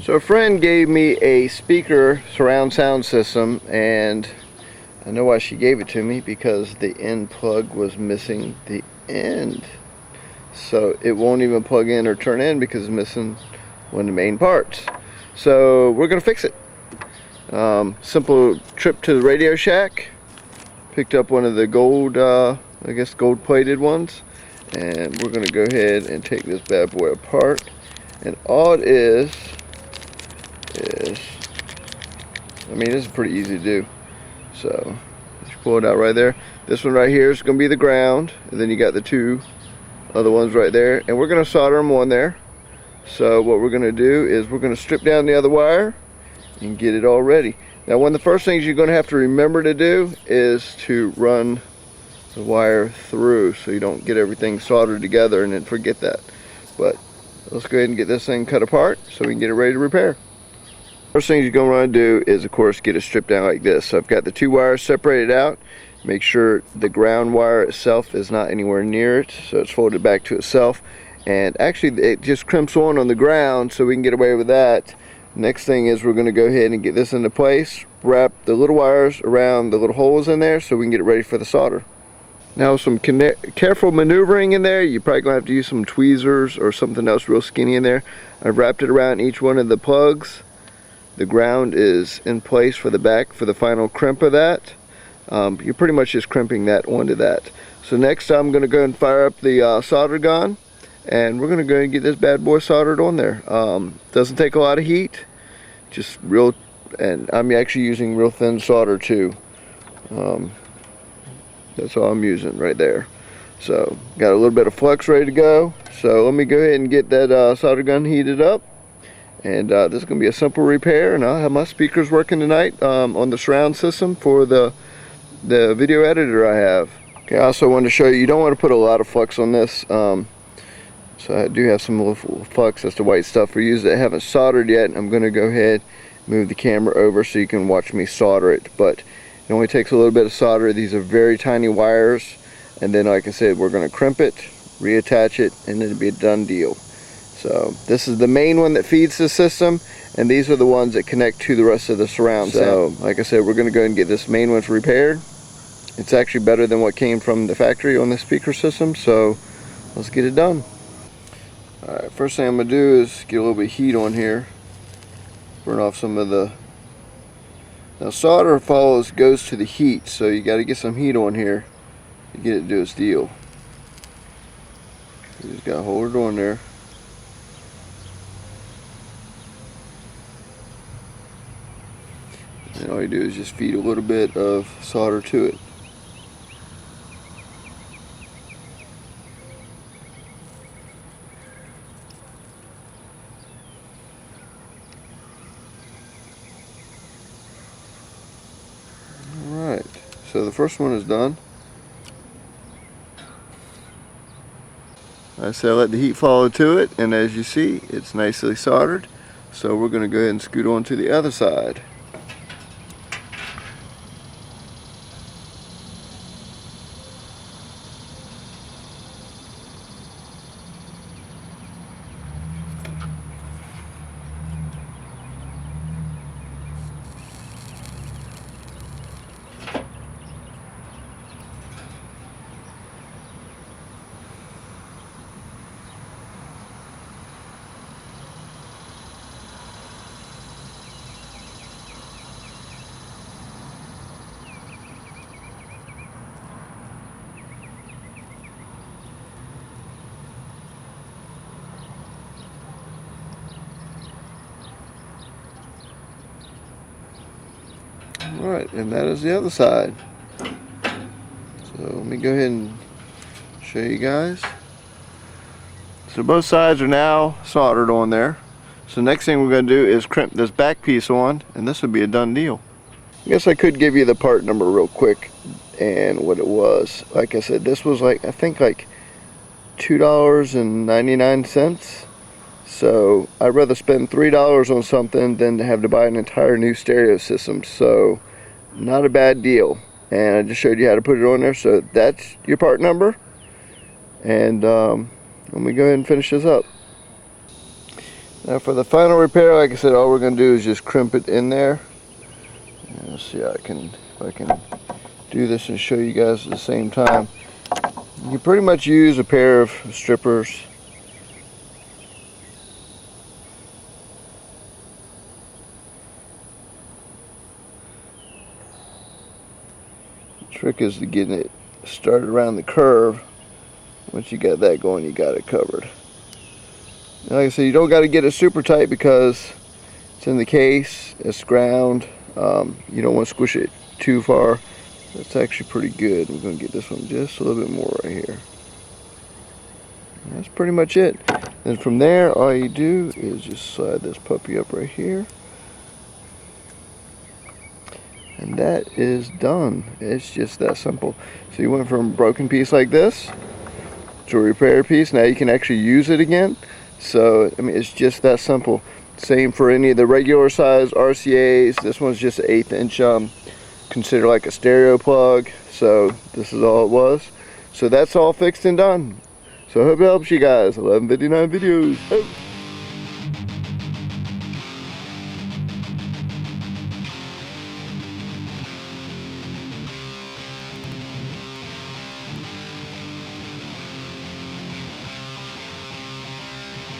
So a friend gave me a speaker surround sound system, and I know why she gave it to me, because the end plug was missing the end. So it won't even plug in or turn in because it's missing one of the main parts. So we're gonna fix it. Simple trip to the Radio Shack. Picked up one of the gold, I guess gold plated ones. And we're gonna go ahead and take this bad boy apart. And all it is, I mean, this is pretty easy to do. So just pull it out right there. This one right here is going to be the ground, and then you got the two other ones right there, and we're going to solder them on there. So what we're going to do is we're going to strip down the other wire and get it all ready. Now, one of the first things you're going to have to remember to do is to run the wire through so you don't get everything soldered together and then forget that. But let's go ahead and get this thing cut apart so we can get it ready to repair. First thing you're going to want to do is, of course, get it stripped down like this. So I've got the two wires separated out. Make sure the ground wire itself is not anywhere near it, so it's folded back to itself. And actually it just crimps on the ground, so we can get away with that. Next thing is we're going to go ahead and get this into place, wrap the little wires around the little holes in there so we can get it ready for the solder. Now, some careful maneuvering in there. You're probably going to have to use some tweezers or something else real skinny in there. I've wrapped it around each one of the plugs. The ground is in place for the back for the final crimp of that. You're pretty much just crimping that onto that. So next I'm going to go and fire up the solder gun, and we're going to go and get this bad boy soldered on there. Doesn't take a lot of heat, just real, and I'm actually using real thin solder too. That's all I'm using right there. So got a little bit of flux ready to go. So let me go ahead and get that solder gun heated up. And this is going to be a simple repair, and I'll have my speakers working tonight on the surround system for the video editor I have. Okay, I also wanted to show you, you don't want to put a lot of flux on this. So I do have some little flux, that's the white stuff we use that I haven't soldered yet. I'm going to go ahead and move the camera over so you can watch me solder it. But it only takes a little bit of solder. These are very tiny wires. And then, like I said, we're going to crimp it, reattach it, and it'll be a done deal. So this is the main one that feeds the system, and these are the ones that connect to the rest of the surround. So like I said, we're going to go ahead and get this main one repaired. It's actually better than what came from the factory on the speaker system, so let's get it done. Alright, first thing I'm going to do is get a little bit of heat on here. Burn off some of the... Now solder goes to the heat, so you got to get some heat on here to get it to do its deal. You just got to hold it on there. And all you do is just feed a little bit of solder to it. Alright, so the first one is done. I said let the heat follow to it, and as you see, it's nicely soldered. So we're going to go ahead and scoot on to the other side. Alright, and that is the other side. So let me go ahead and show you guys. So both sides are now soldered on there. So next thing we're going to do is crimp this back piece on, and this would be a done deal. I guess I could give you the part number real quick and what it was. Like I said, this was like, I think like $2.99. So I'd rather spend $3 on something than to have to buy an entire new stereo system. So not a bad deal. And I just showed you how to put it on there. So that's your part number. And let me go ahead and finish this up. Now for the final repair, like I said, all we're going to do is just crimp it in there. And let's see how if I can do this and show you guys at the same time. You pretty much use a pair of strippers. The trick is to get it started around the curve. Once you got that going, you got it covered. And like I said, you don't got to get it super tight because it's in the case, it's ground. You don't want to squish it too far. That's actually pretty good. We're going to get this one just a little bit more right here. And that's pretty much it. And from there, all you do is just slide this puppy up right here. And that is done. It's just that simple. So you went from a broken piece like this to a repair piece. Now you can actually use it again. So, I mean, it's just that simple. Same for any of the regular size RCAs. This one's just an 1/8 inch, considered like a stereo plug. So this is all it was. So that's all fixed and done. So I hope it helps you guys. 1159 videos. Oh.